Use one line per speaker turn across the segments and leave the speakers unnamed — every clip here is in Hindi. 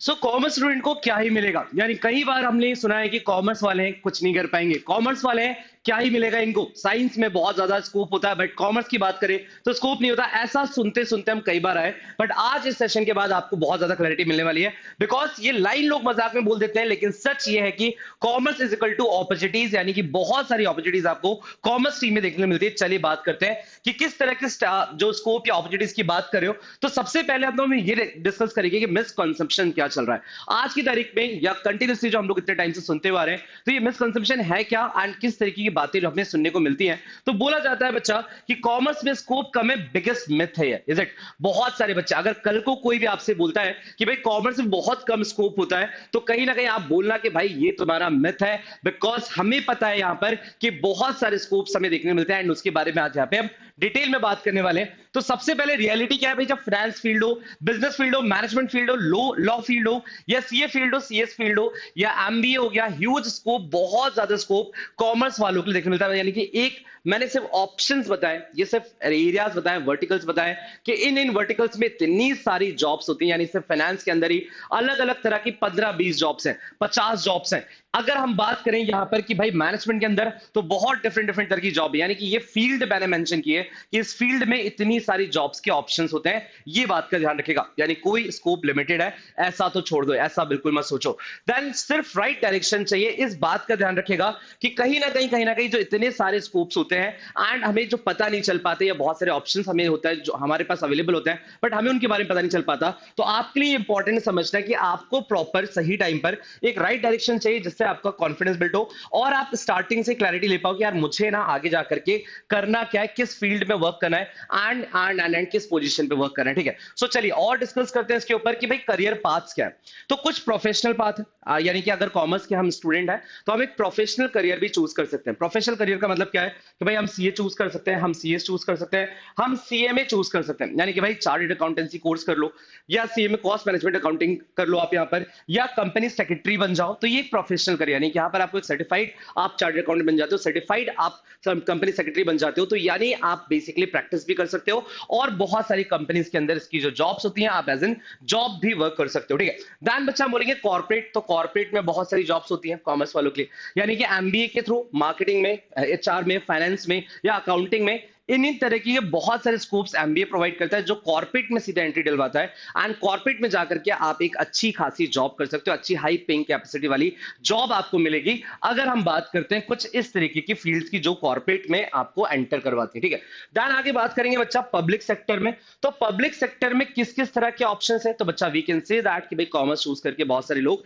कॉमर्स स्टूडेंट को क्या ही मिलेगा? यानी कई बार हमने सुना है कि कॉमर्स वाले हैं कुछ नहीं कर पाएंगे, कॉमर्स वाले हैं क्या ही मिलेगा इनको, साइंस में बहुत ज्यादा स्कोप होता है बट कॉमर्स की बात करें तो स्कोप नहीं होता। ऐसा सुनते सुनते हम कई बार आए, बट आज इस सेशन के बाद आपको बहुत ज्यादा क्लैरिटी मिलने वाली है। बिकॉज ये लाइन लोग मजाक में बोल देते हैं, लेकिन सच ये है कि commerce is equal to opportunities, यानी कि बहुत सारी अपॉर्चुनिटीज आपको कॉमर्स स्ट्रीम में देखने को मिलती है। चलिए बात करते हैं कि किस तरह के जो स्कोप या अपॉर्चुनिटीज की बात कर रहे हो। तो सबसे पहले हम लोग ये डिस्कस करेंगे कि मिसकंसेप्शन क्या चल रहा है आज की तारीख में, या कंटिन्यूसली जो हम लोग इतने टाइम से सुनते हुए आ रहे हैं। तो ये मिसकंसेप्शन है क्या एंड किस तरीके की बातें जो हमें सुनने को मिलती हैं। तो बोला जाता है बच्चा कि कॉमर्स में स्कोप कम है, बिगेस्ट मिथ है ये, इज इट? बहुत सारे बच्चे, अगर कल को कोई भी आपसे बोलता है कि भाई कॉमर्स में बहुत कम स्कोप होता है, तो कहीं ना कहीं आप बोलना कि भाई ये तुम्हारा मिथ है। बिकॉज हमें पता है यहां पर कि बहुत सारे स्कोप्स हमें देखने को मिलते हैं एंड उसके बारे में आज यहाँ पे हम डिटेल में बात करने वाले हैं। तो सबसे पहले रियलिटी क्या है भाई, जब फाइनेंस फील्ड हो, बिजनेस फील्ड हो, मैनेजमेंट फील्ड हो, लॉ फील्ड हो, या सीए फील्ड हो, सीएस फील्ड हो, या एमबीए हो गया, ह्यूज स्कोप, बहुत ज्यादा स्कोप कॉमर्स वालों के लिए देखने मिलता है। यानी कि एक मैंने सिर्फ ऑप्शंस बताए, ये सिर्फ एरियाज बताए, वर्टिकल्स बताए कि इन वर्टिकल्स में इतनी सारी जॉब्स होती हैं। यानी सिर्फ फाइनेंस के अंदर ही अलग अलग तरह की 15-20 जॉब्स हैं, 50 जॉब्स हैं। अगर हम बात करें यहां पर कि भाई मैनेजमेंट के अंदर, तो बहुत डिफरेंट डिफरेंट तरह की जॉब है। यानी कि ये फील्ड मैंने मेंशन की है कि इस फील्ड में इतनी सारी जॉब्स के ऑप्शंस होते हैं, ये बात का ध्यान रखेगा। यानी कोई स्कोप लिमिटेड है ऐसा तो छोड़ दो, ऐसा बिल्कुल मत सोचो। देन सिर्फ राइट डायरेक्शन चाहिए, इस बात का ध्यान रखेगा कि कहीं ना कहीं जो इतने सारे स्कोप्स होते हैं एंड हमें जो पता नहीं चल पाते, या बहुत सारे ऑप्शंस हमें होता है जो हमारे पास अवेलेबल होते हैं बट हमें उनके बारे में पता नहीं चल पाता। तो आपके लिए इंपॉर्टेंट समझना है कि आपको प्रॉपर सही टाइम पर एक राइट डायरेक्शन चाहिए, जिससे आपका कॉन्फिडेंस बिल्ड हो और आप स्टार्टिंग से क्लैरिटी ले पाओ कि यार मुझे ना आगे जाकर के करना क्या है, किस फील्ड में वर्क करना है एंड किस पोजीशन पे वर्क करना है। ठीक है, सो चलिए और डिस्कस करते हैं इसके ऊपर कि भाई करियर पाथ्स क्या है। तो कुछ प्रोफेशनल पाथ है, यानी कि अगर कॉमर्स के हम स्टूडेंट हैं तो हम एक प्रोफेशनल करियर भी चूज कर सकते हैं। प्रोफेशनल करियर का मतलब क्या है कि भाई हम सीए चूज कर सकते हैं, हम सीएस चूज कर सकते हैं, हम सीएमए चूज कर सकते हैं। यानी कि भाई चार्टर्ड अकाउंटेंसी कोर्स कर लो, या सीएमए कॉस्ट मैनेजमेंट अकाउंटिंग कर लो आप यहाँ पर, या कंपनी सेक्रेटरी बन जाओ। तो ये एक प्रोफेशनल करियर, यानी कि यहाँ पर आपको एक सर्टिफाइड आप चार्टर्ड अकाउंटेंट बन जाते हो, सर्टिफाइड आप कंपनी सेक्रेटरी बन जाते हो। तो यानी आप बेसिकली प्रैक्टिस भी कर सकते हो और बहुत सारी कंपनीज के अंदर इसकी जो जॉब्स होती हैं आप एज एन जॉब भी वर्क कर सकते हो। ठीक है, दैन बच्चा हम बोलेंगे कॉर्पोरेट। तो कॉर्पोरेट में बहुत सारी जॉब्स होती हैं कॉमर्स वालों के लिए, यानी कि एमबीए के थ्रू मार्केटिंग में, एचआर में, फाइनेंस में, या अकाउंटिंग में, इन तरह की बहुत सारे स्कोप्स एमबीए प्रोवाइड करता है जो कॉर्पोरेट में सीधा एंट्री डलवाता है। एंड कॉर्पोरेट में जाकर के आप एक अच्छी खासी जॉब कर सकते हो, अच्छी हाई पेइंग कैपेसिटी वाली जॉब आपको मिलेगी अगर हम बात करते हैं कुछ इस तरीके की फील्ड्स की जो कॉर्पोरेट में आपको एंटर करवाती है। ठीक है, देन आगे बात करेंगे बच्चा पब्लिक सेक्टर में। तो पब्लिक सेक्टर में किस किस तरह के ऑप्शंस है, तो बच्चा वी कैन से दैट कि भाई कॉमर्स चूज करके बहुत सारे लोग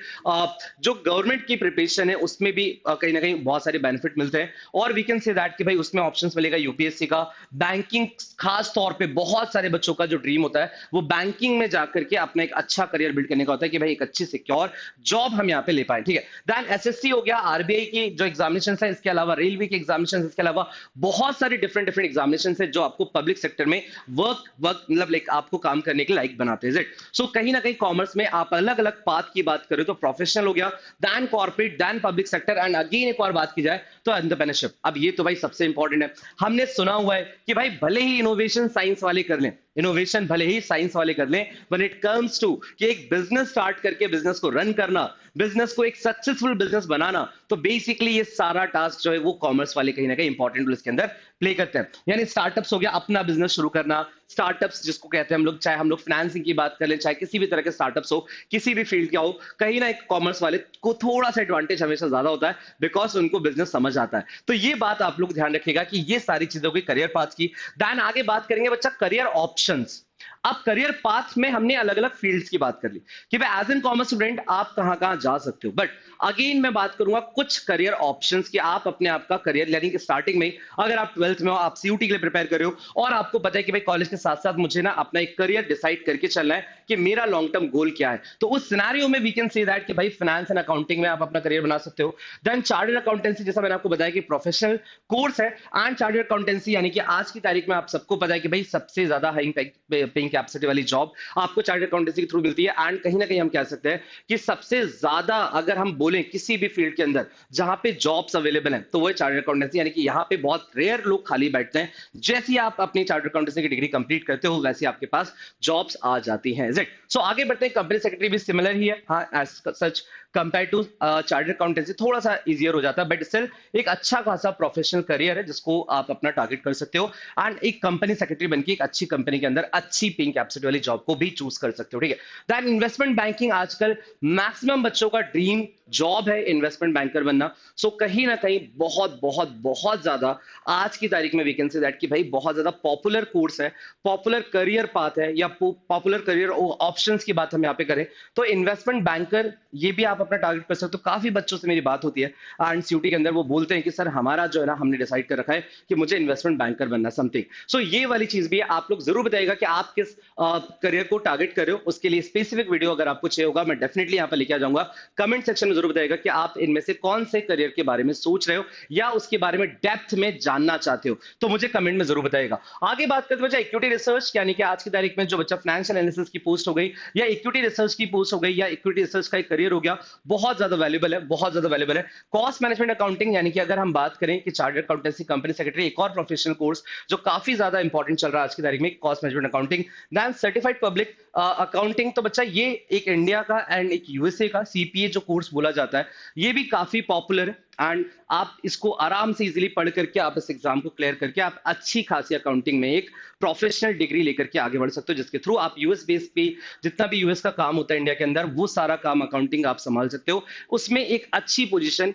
जो गवर्नमेंट की प्रिपरेशन है उसमें भी कहीं ना कहीं बहुत सारे बेनिफिट मिलते हैं। और वी कैन से दैट कि भाई उसमें ऑप्शंस मिलेगा यूपीएससी का, बैंकिंग, खास तौर पे बहुत सारे बच्चों का जो ड्रीम होता है वो बैंकिंग में जाकर के अपना एक अच्छा करियर बिल्ड करने का होता है कि भाई एक अच्छी सिक्योर जॉब हम यहाँ पे ले पाए। ठीक है, देन एसएससी हो गया, आरबीआई की जो एग्जामिनेशन है, इसके अलावा रेलवे के एग्जामिनेशन, इसके अलावा बहुत सारे डिफरेंट डिफरेंट एग्जामिनेशन है जो आपको पब्लिक सेक्टर में वर्क वर्क मतलब लाइक आपको काम करने के लायक बनाते हैं। सो कहीं ना कहीं कॉमर्स में आप अलग अलग पाथ की बात करें तो प्रोफेशनल हो गया, then corporate, then public sector, and again एक और बात की जाए तो एंटरप्रेन्योरशिप। अब ये तो भाई सबसे इंपॉर्टेंट है। हमने सुना हुआ है कि भाई भले ही इनोवेशन साइंस वाले कर लें, इनोवेशन भले ही साइंस वाले कर लें, व्हेन इट कम्स टू कि एक बिजनेस स्टार्ट करके बिजनेस को रन करना, बिजनेस को एक सक्सेसफुल बिजनेस बनाना, तो बेसिकली ये सारा टास्क जो है वो कॉमर्स वाले कहीं ना कहीं इंपॉर्टेंट रोल इसके अंदर प्ले करते हैं। यानी स्टार्टअप्स हो गया, अपना बिजनेस शुरू करना, स्टार्टअप्स जिसको कहते हैं हम लोग, चाहे हम लोग फाइनेंसिंग की बात कर लें, चाहे किसी भी तरह के स्टार्टअप्स हो, किसी भी फील्ड का हो, कहीं ना एक कॉमर्स वाले को थोड़ा सा एडवांटेज हमेशा ज्यादा होता है बिकॉज उनको बिजनेस समझ आता है। तो ये बात आप लोग ध्यान रखिएगा कि ये सारी चीजों की करियर पाथ की। देन आगे बात करेंगे बच्चा करियर ऑप्शंस। अब करियर पाथ में हमने अलग अलग फील्ड्स की बात कर ली कि भाई एज एन कॉमर्स स्टूडेंट आप कहां कहां जा सकते हो, बट अगेन मैं बात करूंगा कुछ करियर ऑप्शंस की। आप अपने आप का करियर, यानी कि स्टार्टिंग में अगर आप 12th में हो, आप सीयूटी के लिए प्रिपेयर कर रहे हो और आपको पता है कि भाई कॉलेज के साथ साथ मुझे ना अपना एक करियर डिसाइड करके चलना है कि मेरा लॉन्ग टर्म गोल क्या है, तो उस सिनेरियो में वी कैन से दैट कि भाई फाइनेंस एंड अकाउंटिंग में आप अपना करियर बना सकते हो। देन चार्टर्ड अकाउंटेंसी, जैसा मैंने आपको बताया कि प्रोफेशनल कोर्स है, एंड चार्टर्ड अकाउंटेंसी यानी कि आज की तारीख में आप सबको पता है कि भाई सबसे ज्यादा हाई पेइंग कैपेसिटी वाली जॉब आपको चार्टर्ड अकाउंटेंसी के थ्रू मिलती है। एंड कहीं ना कहीं हम कह सकते हैं कि सबसे ज्यादा अगर हम बोलें किसी भी फील्ड के अंदर जहां पे जॉब्स अवेलेबल हैं तो वो है चार्टर्ड अकाउंटेंसी, यानी कि यहाँ पे बहुत रेयर लोग खाली बैठते हैं। जैसे ही आप अपनी चार्टर्ड अकाउंटेंसी की डिग्री कंप्लीट करते हो वैसे आपके पास जॉब्स आ जाती हैं। सो आगे बढ़ते हैं, कंपनी सेक्रेटरी भी सिमिलर ही है, हाँ as such compare to chartered accountancy थोड़ा सा इजियर हो जाता है, बट स्टिल एक अच्छा खासा प्रोफेशनल करियर है जिसको आप अपना टारगेट कर सकते हो। एंड एक कंपनी सेक्रेटरी बनकर एक अच्छी कंपनी के अंदर अच्छी पेइंग कैपेसिटी वाली जॉब को भी चूज कर सकते हो, ठीक है। देन इन्वेस्टमेंट बैंकिंग आजकल मैक्सिमम बच्चों का ड्रीम जॉब है, इन्वेस्टमेंट बैंकर बनना। सो कहीं ना कहीं बहुत बहुत बहुत ज्यादा आज की तारीख में वी कैन से दैट कि भाई बहुत ज्यादा पॉपुलर कोर्स है, पॉपुलर करियर पाथ है, या पॉपुलर करियर ऑप्शंस की बात हम यहाँ पे करें तो इन्वेस्टमेंट बैंकर ये भी आप अपना टारगेट कर सकते हो। काफी बच्चों से मेरी बात होती है एंड सीयूटी के अंदर वो बोलते हैं कि सर हमारा जो है ना हमने डिसाइड कर रखा है कि मुझे इन्वेस्टमेंट बैंकर बनना समथिंग। सो ये वाली चीज भी है, आप लोग जरूर बताइएगा कि आप किस करियर को टारगेट कर रहे हो। उसके लिए स्पेसिफिक वीडियो अगर आपको चाहिए होगा मैं डेफिनेटली यहाँ पे लेके आ जाऊंगा। कमेंट सेक्शन में जरूर बताइएगा कि आप इनमें से कौन से करियर के बारे में सोच रहे हो या उसके बारे में डेप्थ में जानना चाहते हो, तो मुझे कमेंट में जरूर बताइएगा। आगे बात करते बच्चा इक्विटी रिसर्च, यानी कि आज की तारीख में जो बच्चा फाइनेंशियल एनालिसिस की पोस्ट हो गई या इक्विटी रिसर्च की पोस्ट हो गई या इक्विटी रिसर्च का एक करियर हो गया, बहुत ज्यादा वैल्यूबल है, बहुत ज्यादा वैल्यूबल है। कॉस्ट मैनेजमेंट अकाउंटिंग, यानी कि अगर हम बात करें कि चार्टर्ड अकाउंटेंसी कंपनी सेक्रेटरी एक और प्रोफेशनल कोर्स जो काफी ज्यादा इंपॉर्टेंट चल रहा है आज की तारीख में, cost management accounting. Then certified public accounting, तो बच्चा ये एक इंडिया का एंड एक यूएसए का सीपीए जो कोर्स बोला जाता है ये भी काफी पॉपुलर है एंड आप इसको आराम से इजीली पढ़ करके आप इस एग्जाम को क्लियर करके आप अच्छी खासी अकाउंटिंग में एक प्रोफेशनल डिग्री लेकर के आगे बढ़ सकते हो, जिसके थ्रू आप यूएस बेस पे जितना भी यूएस का काम होता है इंडिया के अंदर वो सारा काम अकाउंटिंग आप संभाल सकते हो, उसमें एक अच्छी पोजीशन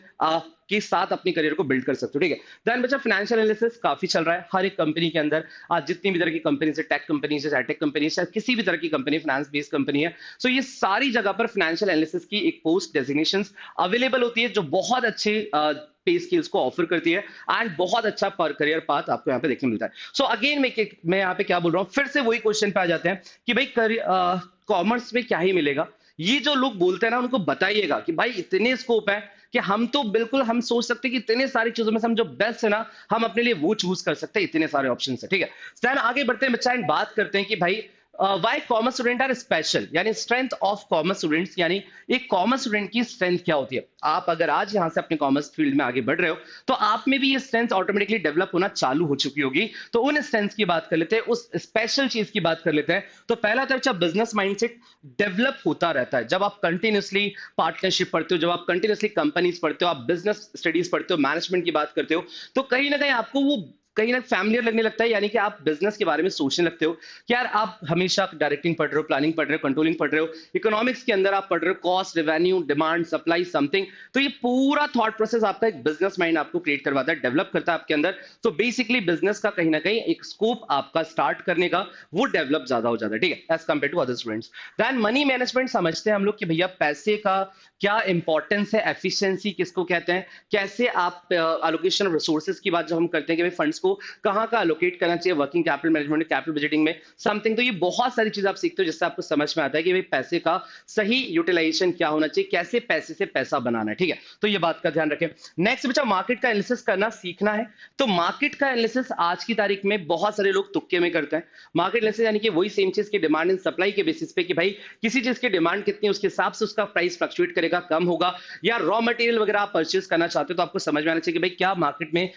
के साथ अपनी करियर को बिल्ड कर सकते हो, ठीक है। देन बच्चा फाइनेंशियल एनालिसिस काफी चल रहा है हर एक कंपनी के अंदर। आज जितनी भी तरह की कंपनी से टेक कंपनी से टेक कंपनी से किसी भी तरह की कंपनी फाइनेंस बेस्ड कंपनी है, सो ये सारी जगह पर फाइनेंशियल एनालिसिस की एक पोस्ट डेजिग्नेशंस अवेलेबल होती है जो बहुत अच्छे पे स्किल्स को ऑफर करती है एंड बहुत अच्छा पर करियर पाथ आपको यहाँ पे देखने मिलता है। सो अगेन मैं यहाँ पे क्या बोल रहा हूँ, फिर से वही क्वेश्चन पे आ जाते हैं कि भाई कॉमर्स में क्या ही मिलेगा। ये जो लोग बोलते हैं ना उनको बताइएगा कि भाई इतने स्कोप है कि हम तो बिल्कुल हम सोच सकते हैं कि इतने सारी चीजों में से हम जो बेस्ट है ना हम अपने लिए वो चूज कर सकते हैं, इतने सारे ऑप्शन है, ठीक है। देन आगे बढ़ते हैं बच्चा एंड बात करते हैं कि भाई why commerce student are special, यानी स्ट्रेंथ ऑफ कॉमर्स स्टूडेंट्स, यानी एक कॉमर्स स्टूडेंट की स्ट्रेंथ क्या होती है। आप अगर आज यहां से अपने कॉमर्स फील्ड में आगे बढ़ रहे हो तो आप में भी ये स्ट्रेंथ ऑटोमेटिकली डेवलप होना चालू हो चुकी होगी। तो उन स्ट्रेंथ की बात कर लेते हैं, उस स्पेशल चीज की बात कर लेते हैं। तो पहला तो अच्छा बिजनेस माइंडसेट डेवलप होता रहता है जब आप कंटिन्यूसली पार्टनरशिप पढ़ते हो, जब आप कंटिन्यूसली कंपनीज पढ़ते हो, आप बिजनेस स्टडीज पढ़ते हो, मैनेजमेंट की बात करते हो, तो कहीं ना कहीं आपको वो कहीं ना फैमिलियर लगने लगता है, यानी कि आप बिजनेस के बारे में सोचने लगते हो कि यार आप हमेशा डायरेक्टिंग पढ़ रहे हो, प्लानिंग पढ़ रहे हो, कंट्रोलिंग पढ़ रहे हो, इकोनॉमिक्स के अंदर आप पढ़ रहे हो cost, revenue, demand, supply, something. तो ये पूरा थॉट प्रोसेस आपका एक बिजनेस माइंड आपको क्रिएट करवाता है, डेवलप करता है आपके अंदर। तो बेसिकली बिजनेस का कहीं ना कहीं एक स्कोप आपका स्टार्ट करने का वो डेवलप ज्यादा हो जाता है, ठीक है, as compare to other students. Then money management समझते हैं हम लोग कि भैया पैसे का क्या इंपॉर्टेंस है, एफिशिएंसी किसको कहते हैं, कैसे आप एलोकेशन ऑफ रिसोर्सेज की बात जब हम करते हैं कि भाई फंड्स को कहां का एलोकेट करना चाहिए, working capital management, capital budgeting में समथिंग। तो ये बहुत सारी चीजें आप सीखते हो जिससे आपको समझ में आता है कि भाई पैसे का सही यूटिलाइजेशन क्या होना चाहिए, कैसे पैसे से पैसा बनाना है, ठीक है। तो ये बात का ध्यान रखें। नेक्स्ट बच्चा मार्केट का एनालिसिस करना सीखना है। तो मार्केट का एनालिसिस आज की तारीख में बहुत सारे लोग तुक्के में करते हैं। मार्केट एनालिसिस यानी कि वही सेम चीज की डिमांड एंड सप्लाई के बेसिस पे कि भाई किसी चीज की डिमांड कितनी है उसके हिसाब से उसका प्राइस फ्लक्चुएट करेगा, कम होगा, या रॉ मटेरियल वगैरह आप परचेज करना चाहते हो तो आपको समझ में आना चाहिए कि भाई क्या मार्केट में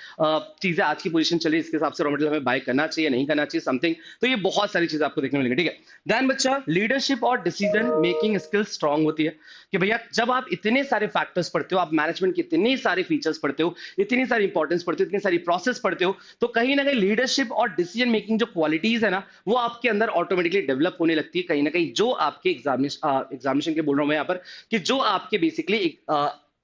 चीजें आज की पोजीशन चल रही है, इसके हिसाब से रॉ मटेरियल हमें बाय करना चाहिए, नहीं करना चाहिए, समथिंग। तो ये बहुत सारी चीजें आपको देखने मिलेंगी, ठीक है। देन बच्चा लीडरशिप और डिसीजन मेकिंग स्किल स्ट्रांग होती है कि भैया जब आप इतने सारे फैक्टर्स पढ़ते हो, आप मैनेजमेंट के इतने सारे फीचर्स पढ़ते हो, इतनी सारी इंपॉर्टेंस पढ़ते हो, इतनी सारी प्रोसेस पढ़ते हो, तो कहीं ना कहीं लीडरशिप और डिसीजन मेकिंग जो क्वालिटीज है ना वो आपके अंदर ऑटोमेटिकली डेवलप होने लगती है, कहीं ना कहीं जो आपके एग्जामिनेशन के बोल रहा हूं मैं यहाँ पर कि जो आपके बेसिकली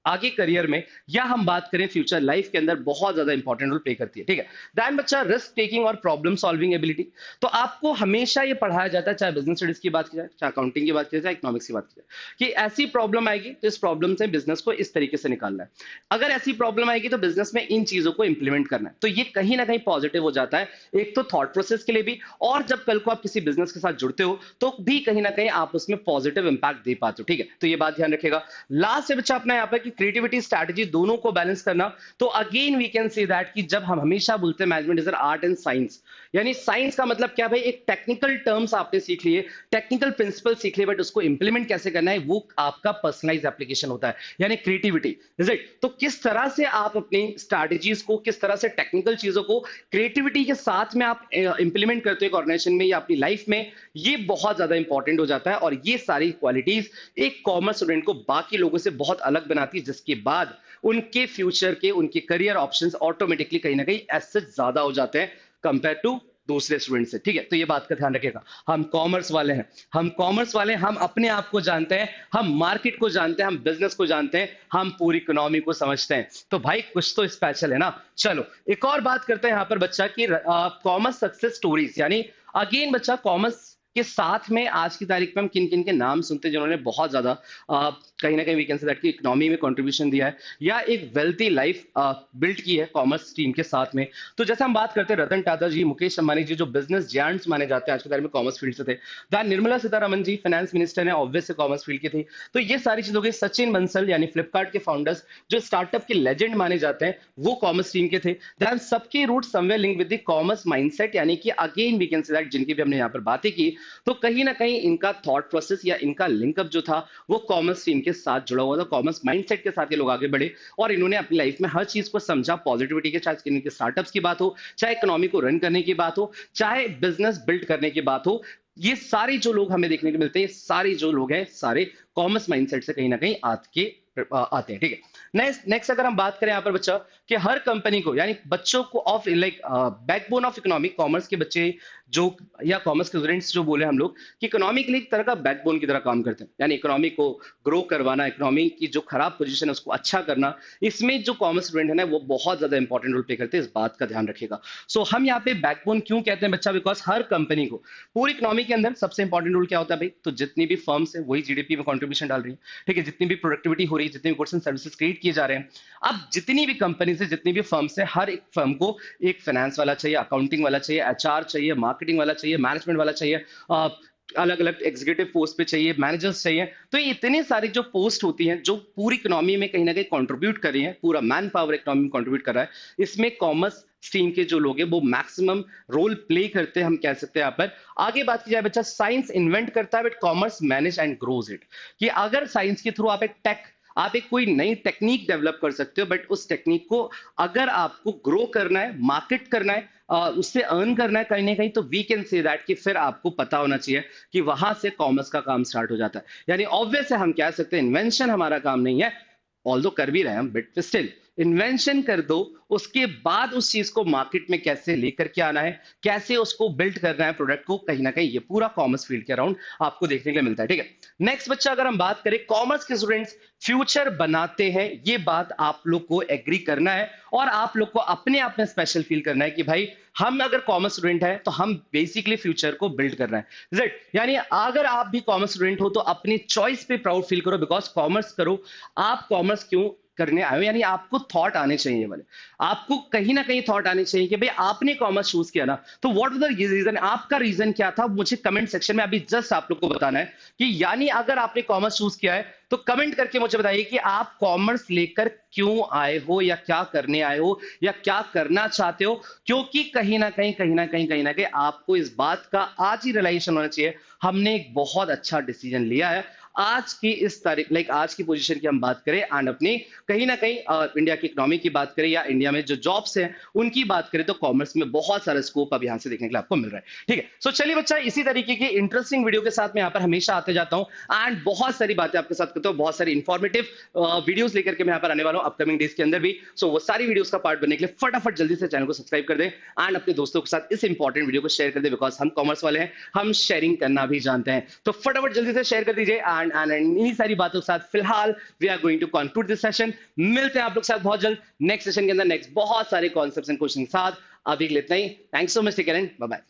आगे करियर में या हम बात करें फ्यूचर लाइफ के अंदर बहुत ज्यादा इंपॉर्टेंट रोल प्ले करती है, ठीक है। देन बच्चा रिस्क टेकिंग और प्रॉब्लम सॉल्विंग एबिलिटी। तो आपको हमेशा ये पढ़ाया जाता है, चाहे बिजनेस स्टडीज की बात की जाए, चाहे अकाउंटिंग की बात की जाए, चाहे इकोनॉमिक्स की बात की जाए, कि ऐसी प्रॉब्लम आएगी तो इस प्रॉब्लम से बिजनेस को इस तरीके से निकालना है, अगर ऐसी प्रॉब्लम आएगी तो बिजनेस में इन चीजों को इंप्लीमेंट करना है। तो ये कहीं ना कहीं पॉजिटिव हो जाता है, एक तो थॉट प्रोसेस के लिए भी, और जब कल को आप किसी बिजनेस के साथ जुड़ते हो तो भी कहीं ना कहीं आप उसमें पॉजिटिव इंपैक्ट दे पाते हो, ठीक है। तो ये बात ध्यान रखेगा। लास्ट से बच्चा अपना यहाँ पर आपकी क्रिएटिविटी स्ट्रैटेजी दोनों को बैलेंस करना। तो again we can say that कि जब हम हमेशा बोलते हैं management is an art and science, यानी साइंस का मतलब क्या भाई, एक टेक्निकल टर्म्स आपने सीख लिए, टेक्निकल प्रिंसिपल सीख लिए, बट उसको इंप्लीमेंट कैसे करना है वो आपका पर्सनलाइज एप्लीकेशन होता है, यानी क्रिएटिविटी इज इट। तो किस तरह से आप अपनी स्ट्रैटेजीज को, किस तरह से टेक्निकल चीजों को क्रिएटिविटी के साथ में आप इंप्लीमेंट करते हो एक ऑर्गेनाइजेशन में या अपनी लाइफ में, ये बहुत ज्यादा इंपॉर्टेंट हो जाता है। और ये सारी क्वालिटीज एक कॉमर्स स्टूडेंट को बाकी लोगों से बहुत अलग बनाती है, जिसके बाद उनके फ्यूचर के, उनके करियर ऑप्शंस ऑटोमेटिकली कहीं ना कहीं ऐसे ज्यादा हो जाते हैं कंपेयर टू दूसरे स्टूडेंट से। ठीक है, तो ये बात का ध्यान रखिएगा। हम कॉमर्स वाले हैं, हम कॉमर्स वाले हैं, हम अपने आप को जानते हैं, हम मार्केट को जानते हैं, हम बिजनेस को जानते हैं, हम पूरी इकोनॉमी को समझते हैं। तो भाई कुछ तो स्पेशल है ना। चलो एक और बात करते हैं यहाँ पर बच्चा की कॉमर्स सक्सेस स्टोरीज, यानी अगेन बच्चा कॉमर्स के साथ में आज की तारीख में हम किन किन के नाम सुनते हैं जिन्होंने बहुत ज्यादा कहीं ना कहीं वी कैन से दैट की इकोनॉमी में कंट्रीब्यूशन दिया है या एक वेल्थी लाइफ बिल्ड की है कॉमर्स टीम के साथ में। तो जैसे हम बात करते हैं रतन टाटा जी, मुकेश अंबानी जी, जो बिजनेस जायंट्स माने जाते हैं आज की तारीख में कॉमर्स फील्ड से थे। दैन निर्मला सीतारमन जी फाइनेंस मिनिस्टर ने, ऑब्वियस से कॉमर्स फील्ड की थी। तो ये सारी चीजों के सचिन बंसल यानी फ्लिपकार्ट के फाउंडर्स, जो स्टार्टअप के लेजेंड माने जाते हैं, वो कॉमर्स टीम के थे। दैन सबके root somewhere link with the commerce mindset, यानी कि again we can say that जिनकी भी हमने यहाँ पर बातें की, तो कहीं ना कहीं इनका थॉट प्रोसेस या इनका लिंकअप जो था वो कॉमर्स टीम के साथ जुड़ा हुआ था, कॉमर्स माइंडसेट के साथ ये लोग आगे बढ़े और इन्होंने अपनी लाइफ में हर चीज को समझा पॉजिटिविटी के, चाहे इनके स्टार्टअप्स की बात हो, चाहे इकोनॉमी को रन करने की बात हो, चाहे बिजनेस बिल्ड करने की बात हो। ये सारे जो लोग हमें देखने को मिलते हैं, सारे जो लोग हैं सारे कॉमर्स माइंडसेट से कहीं ना कहीं आते हैं। ठीक है, नेक्स्ट अगर हम बात करें यहाँ पर बच्चा कि हर कंपनी को, यानी बच्चों को of like backbone of economic, commerce के बच्चे जो या कॉमर्स के स्टूडेंट्स जो बोले हम लोग कि इकोनॉमी के लिए एक तरह का बैकबोन की तरह काम करते हैं, यानी इकोनॉमी को ग्रो करवाना, इकोनॉमी की जो खराब पोजीशन है उसको अच्छा करना, इसमें जो कॉमर्स स्टूडेंट है ना वो बहुत ज्यादा इंपॉर्टेंट रोल प्ले करते हैं। इस बात का ध्यान रखिएगा। सो हम यहाँ पे बैकबोन क्यों कहते हैं बच्चा, बिकॉज हर कंपनी को पूरी इकोनॉमी के अंदर सबसे इंपॉर्टेंट रोल क्या होता है भाई, तो जितनी भी फर्म्स है वही जीडीपी में कंट्रीब्यूशन डाल रही है। ठीक है, जितनी भी प्रोडक्टिविटी हो रही है, जितनी भी गुड्स एंड सर्विसेज क्रिएट किए जा रहे हैं, अब जितनी भी कंपनीज है, जितनी भी फर्म्स है, हर एक फर्म को एक फाइनेंस वाला चाहिए, अकाउंटिंग वाला चाहिए, एचआर चाहिए, मार्केटिंग वाला चाहिए, मैनेजमेंट वाला चाहिए, अलग अलग एग्जीक्यूटिव पोस्ट पे चाहिए, मैनेजर्स चाहिए। तो ये इतनी सारी जो पोस्ट होती हैं जो पूरी इकोनॉमी में कहीं ना कहीं कंट्रीब्यूट कर रही हैं, पूरा मैन पावर इकोनॉमी में कंट्रीब्यूट कर रहा है, इसमें कॉमर्स स्ट्रीम के जो लोग हैं वो मैक्सिमम रोल प्ले करते हैं, हम कह सकते हैं। यहाँ पर आगे बात की जाए बच्चा, साइंस इन्वेंट करता है but commerce manage and grows it, कि अगर साइंस के थ्रू आप एक कोई नई टेक्निक डेवलप कर सकते हो, बट उस टेक्निक को अगर आपको ग्रो करना है, मार्केट करना है, उससे अर्न करना है कहीं ना कहीं, तो वी कैन से दैट कि फिर आपको पता होना चाहिए कि वहां से कॉमर्स का काम स्टार्ट हो जाता है। यानी ऑब्वियस है, हम कह सकते हैं इन्वेंशन हमारा काम नहीं है, ऑल्दो कर भी रहे हैं हम, बट स्टिल इन्वेंशन कर दो, उसके बाद उस चीज को मार्केट में कैसे लेकर के आना है, कैसे उसको बिल्ड करना है प्रोडक्ट को, कहीं ना कहीं ये पूरा कॉमर्स फील्ड के अराउंड आपको देखने के लिए मिलता है। ठीक है, नेक्स्ट बच्चा अगर हम बात करें, कॉमर्स के स्टूडेंट्स फ्यूचर बनाते हैं, ये बात आप लोग को एग्री करना है और आप लोग को अपने आप में स्पेशल फील करना है कि भाई हम अगर कॉमर्स स्टूडेंट है तो हम बेसिकली फ्यूचर को बिल्ड कर रहे हैं। राइट, यानी अगर आप भी कॉमर्स स्टूडेंट हो तो अपनी चॉइस पे प्राउड फील करो, बिकॉज कॉमर्स करो। आप कॉमर्स क्यों करने आए हो, यानी आपको थॉट आने चाहिए वाले, आपको कहीं ना कहीं थॉट आने चाहिए कि भाई आपने कॉमर्स चूज किया ना, तो व्हाट वाज द रीजन, आपका रीजन क्या था, मुझे कमेंट सेक्शन में अभी जस्ट आप लोग को बताना है कि यानी अगर आपने कॉमर्स चूज किया है तो कमेंट करके मुझे बताइए कि आप कॉमर्स लेकर क्यों आए हो, या क्या करने आए हो, या क्या करना चाहते हो। क्योंकि कहीं ना कहीं आपको इस बात का आज ही रियलाइजेशन होना चाहिए, हमने एक बहुत अच्छा डिसीजन लिया है। आज की इस तारीख, लाइक आज की पोजीशन की हम बात करें एंड अपनी कहीं ना कहीं इंडिया की इकोनॉमी की बात करें या इंडिया में जो जॉब्स हैं उनकी बात करें, तो कॉमर्स में बहुत सारा स्कोप अब यहां से देखने के लिए आपको मिल रहा है। ठीक है, सो चलिए बच्चा, इसी तरीके की इंटरेस्टिंग वीडियो के साथ मैं यहाँ पर हमेशा आते जाता हूँ एंड बहुत सारी बातें आपके साथ करता हूँ, बहुत सारी इंफॉर्मेटिव वीडियोस लेकर के मैं यहाँ पर आने वाला हूँ अपकमिंग डेज के अंदर भी। सो वो सारी वीडियोस का पार्ट बनने के लिए फटाफट जल्दी से चैनल को सब्सक्राइब कर दें एंड अपने दोस्तों के साथ इस इंपॉर्टेंट वीडियो को शेयर कर दें, बिकॉज हम कॉमर्स वाले हैं, हम शेयरिंग करना भी जानते हैं। तो फटाफट जल्दी से शेयर कर दीजिए एंड इन्हीं सारी बातों के साथ फिलहाल we are going to conclude this session. मिलते हैं आप लोग के साथ बहुत जल्द नेक्स्ट सेशन के अंदर, नेक्स्ट बहुत सारे कॉन्सेप्ट्स एंड क्वेश्चन के साथ। अभी के लिए इतना ही, thanks so much, take care and bye bye.